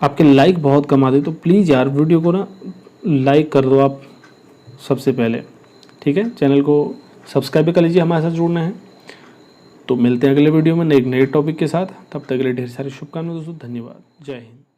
आपके लाइक बहुत कम आते, तो प्लीज़ यार वीडियो को ना लाइक कर दो आप सबसे पहले, ठीक है। चैनल को सब्सक्राइब भी कर लीजिए, हमारे साथ जुड़ना है। तो मिलते हैं अगले वीडियो में एक नए टॉपिक के साथ। तब तक के लिए ढेर सारी शुभकामनाएं दोस्तों। धन्यवाद। जय हिंद।